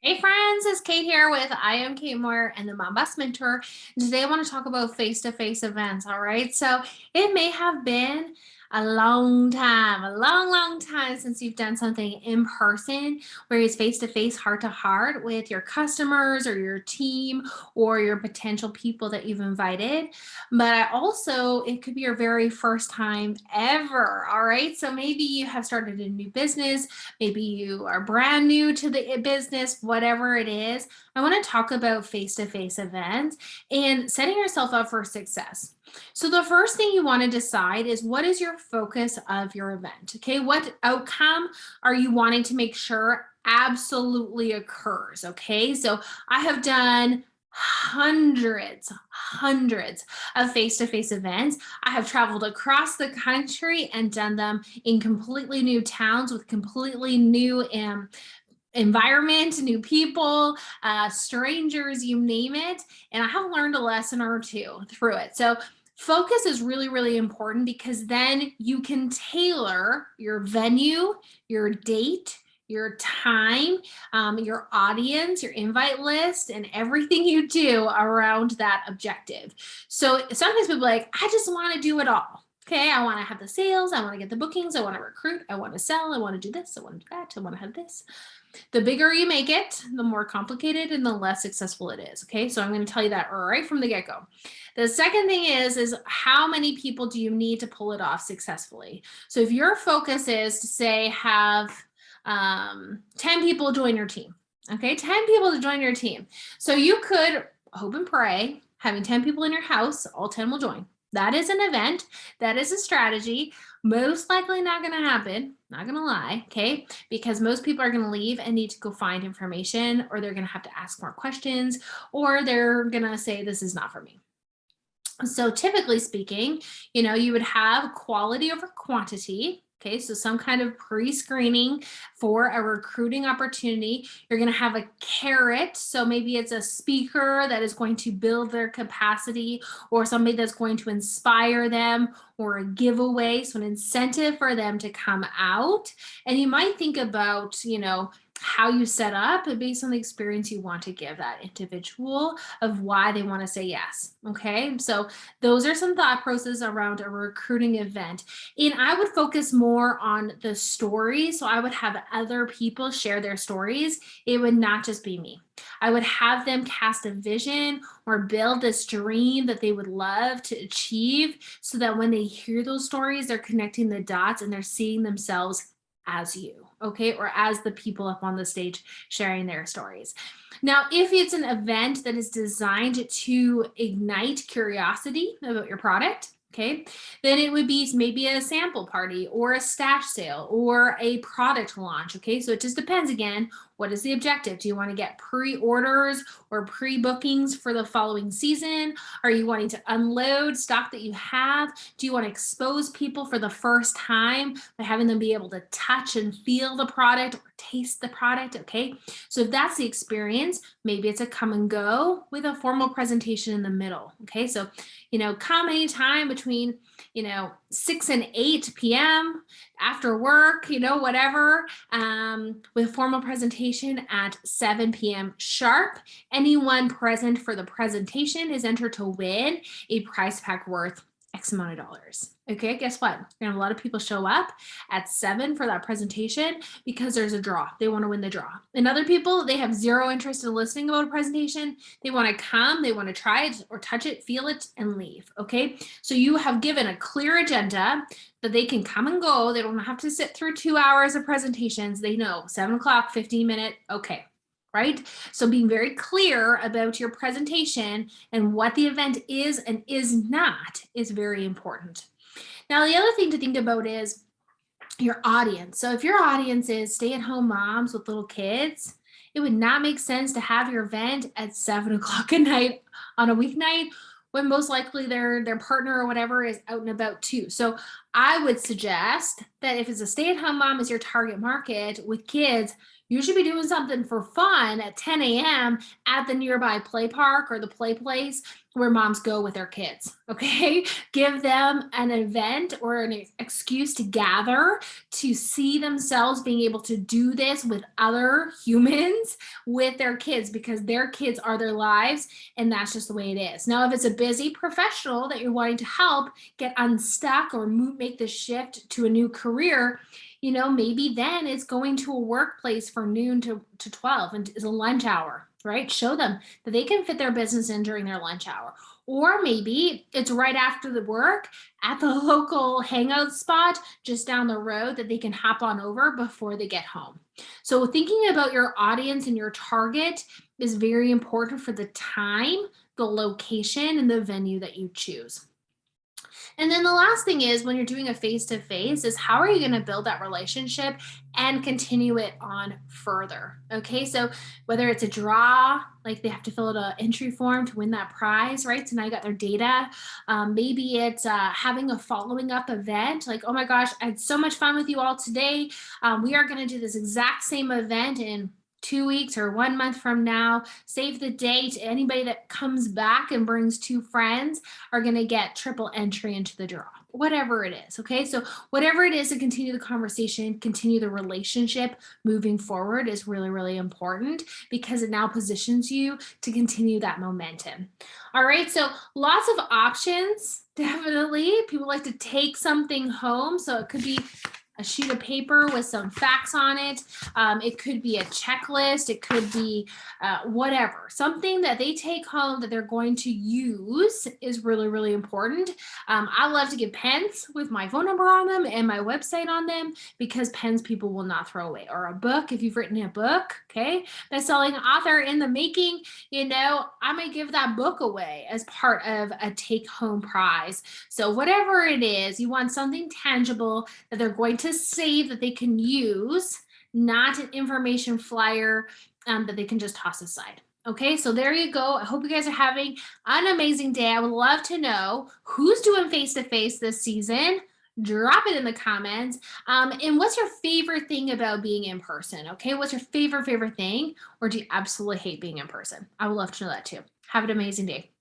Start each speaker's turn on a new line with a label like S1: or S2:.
S1: Hey friends, it's Kate here with I Am Kate Moore and the Momboss Mentor. And today I want to talk about face-to-face events, all right? So it may have been a long time, a long time since you've done something in person where it's face-to-face, heart-to-heart with your customers or your team or your potential people that you've invited. But also it could be your very first time ever, all right? So maybe you have started a new business. Maybe you are brand new to the business, whatever it is. I want to talk about face-to-face events and setting yourself up for success. So the first thing you want to decide is what is your focus of your event? Okay, what outcome are you wanting to make sure absolutely occurs? Okay, so I have done hundreds of face-to-face events. I have traveled across the country and done them in completely new towns with completely new environment, new people, strangers, you name it. And I have learned a lesson or two through it. So focus is really important because then you can tailor your venue, your date, your time, your audience, your invite list, and everything you do around that objective. So sometimes people are like, I just want to do it all. Okay, I want to have the sales, I want to get the bookings, I want to recruit, I want to sell, I want to do this, I want to do that, I want to have this. The bigger you make it, the more complicated and the less successful it is. Okay, so I'm going to tell you that right from the get-go. The second thing is how many people do you need to pull it off successfully? So if your focus is to say have 10 people join your team, okay, 10 people to join your team. So you could hope and pray having 10 people in your house, all 10 will join. That is an event. That is a strategy. Most likely not going to happen. Not going to lie. Okay. Because most people are going to leave and need to go find information, or they're going to have to ask more questions, or they're going to say, this is not for me. So typically speaking, you would have quality over quantity. Okay, so some kind of pre-screening for a recruiting opportunity. You're going to have a carrot. So maybe it's a speaker that is going to build their capacity, or somebody that's going to inspire them, or a giveaway, so an incentive for them to come out. And you might think about, how you set up based on the experience you want to give that individual of why they want to say yes. Okay, so those are some thought processes around a recruiting event. And I would focus more on the stories. So I would have other people share their stories. It would not just be me. I would have them cast a vision or build this dream that they would love to achieve, so that when they hear those stories, they're connecting the dots and they're seeing themselves as you, okay, or as the people up on the stage sharing their stories. Now, if it's an event that is designed to ignite curiosity about your product, okay, then it would be maybe a sample party or a stash sale or a product launch. Okay, so it just depends again. What is the objective? Do you want to get pre-orders or pre-bookings for the following season? Are you wanting to unload stock that you have? Do you want to expose people for the first time by having them be able to touch and feel the product or taste the product? Okay, so if that's the experience, maybe it's a come and go with a formal presentation in the middle. Okay, so come anytime between 6 and 8 p.m. after work, whatever, with a formal presentation at 7 p.m. sharp. Anyone present for the presentation is entered to win a prize pack worth X amount of dollars. Okay, guess what? You're gonna have a lot of people show up at 7 for that presentation because there's a draw. They want to win the draw. And other people, they have zero interest in listening about a presentation. They want to come, they want to try it or touch it, feel it, and leave. Okay, so you have given a clear agenda that they can come and go. They don't have to sit through 2 hours of presentations. They know 7 o'clock, 15-minute, okay. Right? So being very clear about your presentation and what the event is and is not is very important. Now, the other thing to think about is your audience. So if your audience is stay-at-home moms with little kids, it would not make sense to have your event at 7 o'clock at night on a weeknight when most likely their partner or whatever is out and about too. So I would suggest that if it's a stay-at-home mom is your target market with kids, you should be doing something for fun at 10 a.m. at the nearby play park or the play place where moms go with their kids. Okay. Give them an event or an excuse to gather to see themselves being able to do this with other humans with their kids because their kids are their lives and that's just the way it is. Now, if it's a busy professional that you're wanting to help get unstuck or make the shift to a new career, maybe then it's going to a workplace for noon to 12 and is a lunch hour, right? Show them that they can fit their business in during their lunch hour. Or maybe it's right after the work at the local hangout spot just down the road that they can hop on over before they get home. So thinking about your audience and your target is very important for the time, the location, and the venue that you choose. And then the last thing is when you're doing a face to face is how are you going to build that relationship and continue it on further? Okay, so whether it's a draw, like they have to fill out an entry form to win that prize, right? So now you got their data. Maybe it's having a following up event, like, oh my gosh, I had so much fun with you all today. We are going to do this exact same event in 2 weeks or 1 month from now. Save the date. Anybody that comes back and brings 2 friends are going to get triple entry into the draw, whatever it is. Okay. So whatever it is to continue the conversation, continue the relationship moving forward is really, really important because it now positions you to continue that momentum. All right. So lots of options. Definitely. People like to take something home. So it could be a sheet of paper with some facts on it. It could be a checklist. It could be whatever. Something that they take home that they're going to use is really, really important. I love to give pens with my phone number on them and my website on them because pens people will not throw away. Or a book, if you've written a book, okay, best-selling author in the making, I might give that book away as part of a take-home prize. So whatever it is, you want something tangible that they're going to save that they can use, not an information flyer that they can just toss aside. Okay, so there you go. I hope you guys are having an amazing day. I would love to know who's doing face-to-face this season. Drop it in the comments. And what's your favorite thing about being in person? Okay, what's your favorite thing? Or do you absolutely hate being in person? I would love to know that too. Have an amazing day.